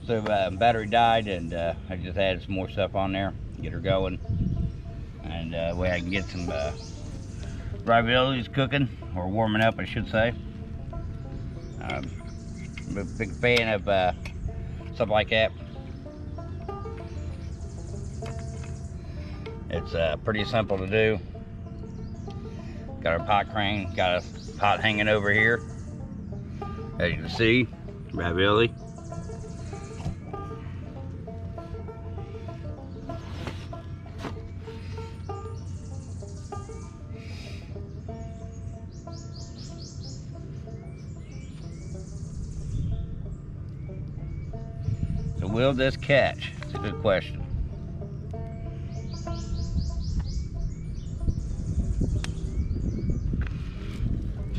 So battery died, and I just added some more stuff on there, get her going, and way I can get some raviolis cooking, or warming up, I should say. I'm a big fan of stuff like that. It's pretty simple to do. Got our pot crane, got a pot hanging over here. As you can see, ravioli. So will this catch? It's a good question.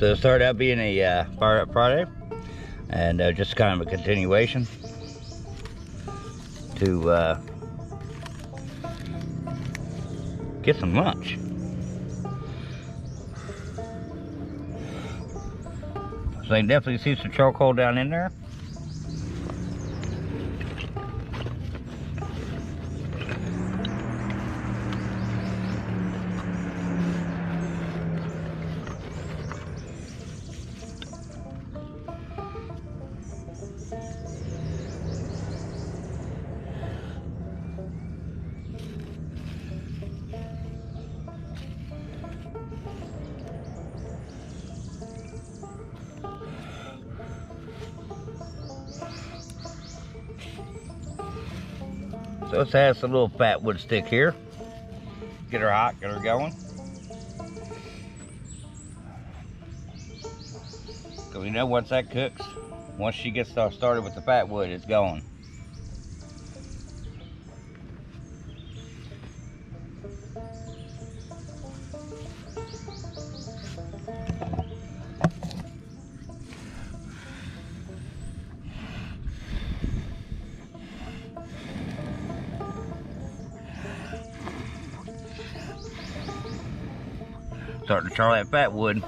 So it started out being a Fire Up Friday, and just kind of a continuation to get some lunch. So you can definitely see some charcoal down in there. So let's add some little fat wood stick here. Get her hot, get her going. So we know once that cooks, once she gets started with the fat wood, it's going. Starting to char that fat wood.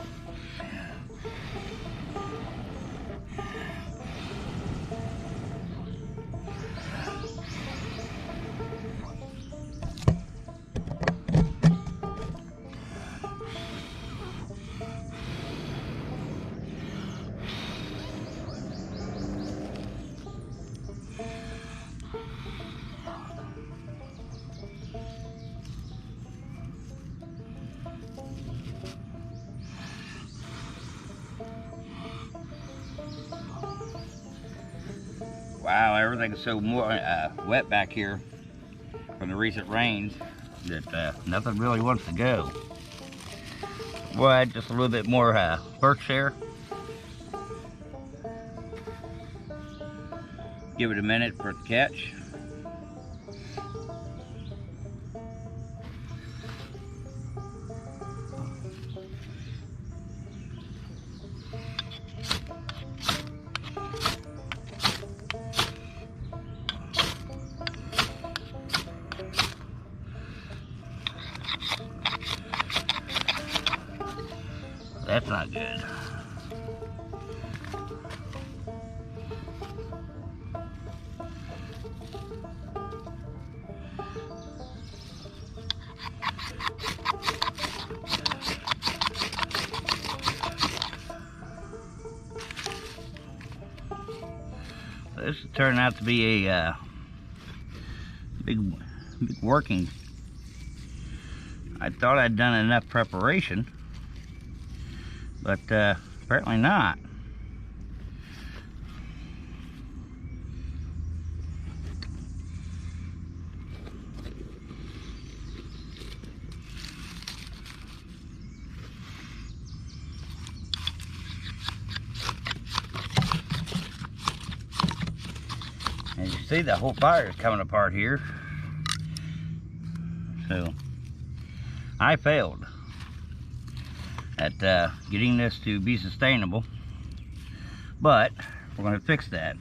Wow, everything's so wet back here from the recent rains that nothing really wants to go. We'll add just a little bit more birch there. Give it a minute for it to catch. That's not good. This turned out to be a big working. I thought I'd done enough preparation, but apparently not. As you see, the whole fire is coming apart here. So I failed at getting this to be sustainable, but we're going to fix that.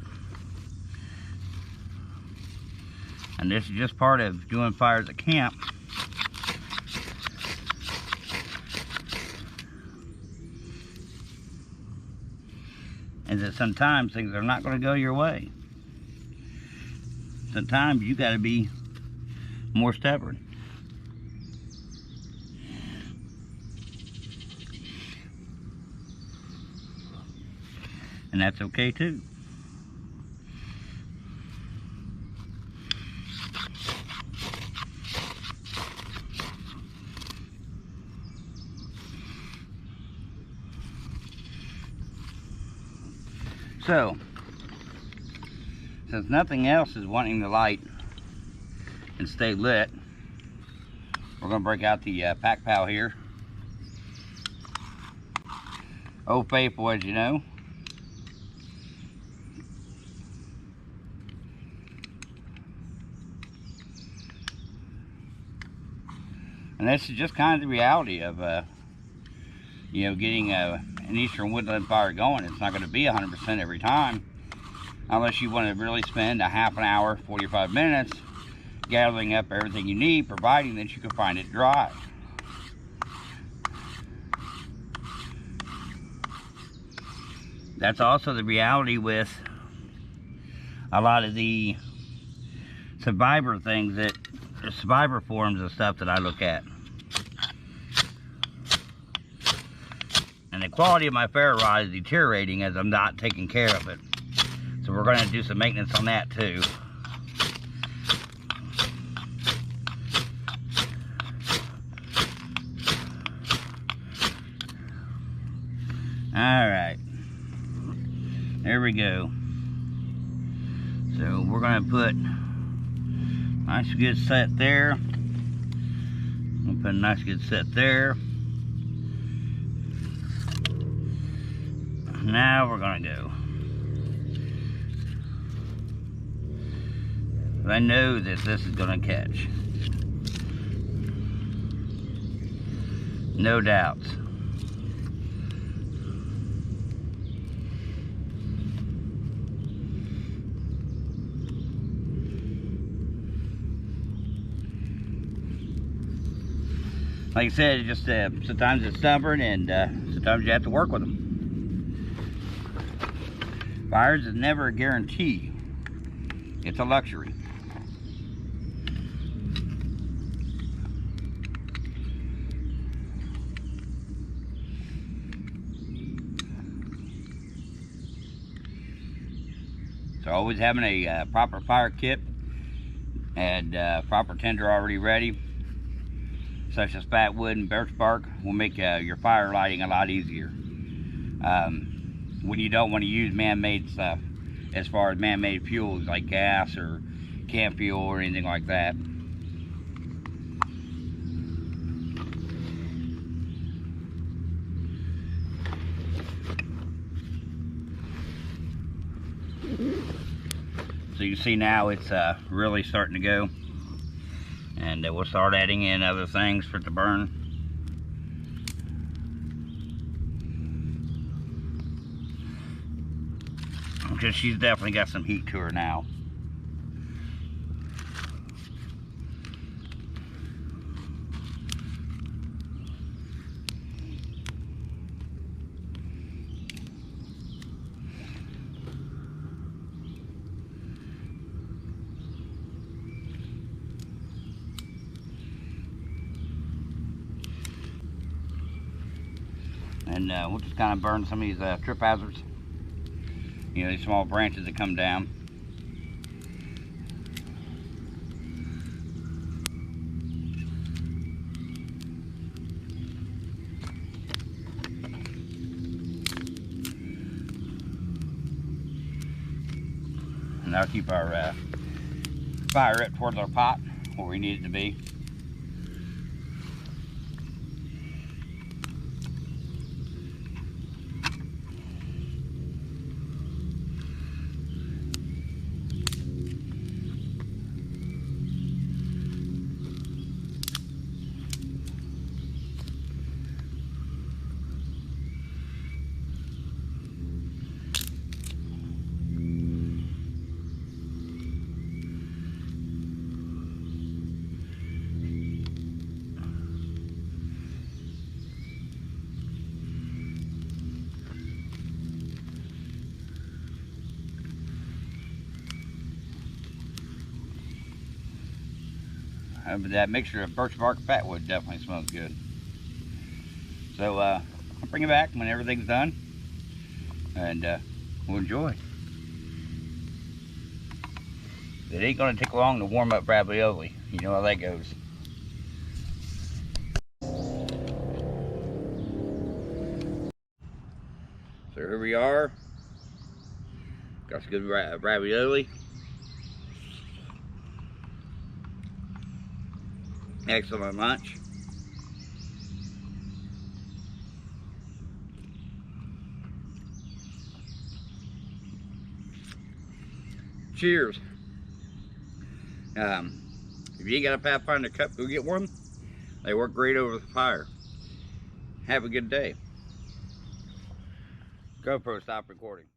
And this is just part of doing fires at camp. And that sometimes things are not going to go your way. sometimes you got to be more stubborn. And that's okay too. So, since nothing else is wanting to light and stay lit, we're going to break out the Pack Pal here. Old Faithful, as you know. And this is just kind of the reality of, you know, getting an eastern woodland fire going. It's not going to be 100% every time, unless you want to really spend a half an hour, 45 minutes, gathering up everything you need, providing that you can find it dry. That's also the reality with a lot of the survivor things, that the survivor forums and stuff that I look at. And the quality of my ferro rod is deteriorating as I'm not taking care of it. So we're going to do some maintenance on that too. Alright. There we go. So we're going to put a nice good set there. We'll put a nice good set there. Now we're going to go. I know that this is going to catch. No doubts. Like I said, it just sometimes it's stubborn, and sometimes you have to work with them. Fires is never a guarantee. It's a luxury. So always having a proper fire kit and proper tinder already ready, such as fat wood and birch bark, will make your fire lighting a lot easier. When you don't want to use man-made stuff, as far as man-made fuels like gas or camp fuel or anything like that. So you see now it's really starting to go, and we'll start adding in other things for it to burn. Because she's definitely got some heat to her now. And we'll just kind of burn some of these trip hazards. You know, these small branches that come down. And that'll keep our fire up towards our pot where we need it to be. But that mixture of birch bark and fatwood definitely smells good. So I'll bring it back when everything's done, and we'll enjoy. It ain't gonna take long to warm up ravioli. You know how that goes. So here we are. Got some good ravioli. Excellent lunch. Cheers. If you ain't got a Pathfinder cup, go get one. They work great over the fire. Have a good day. GoPro, stop recording.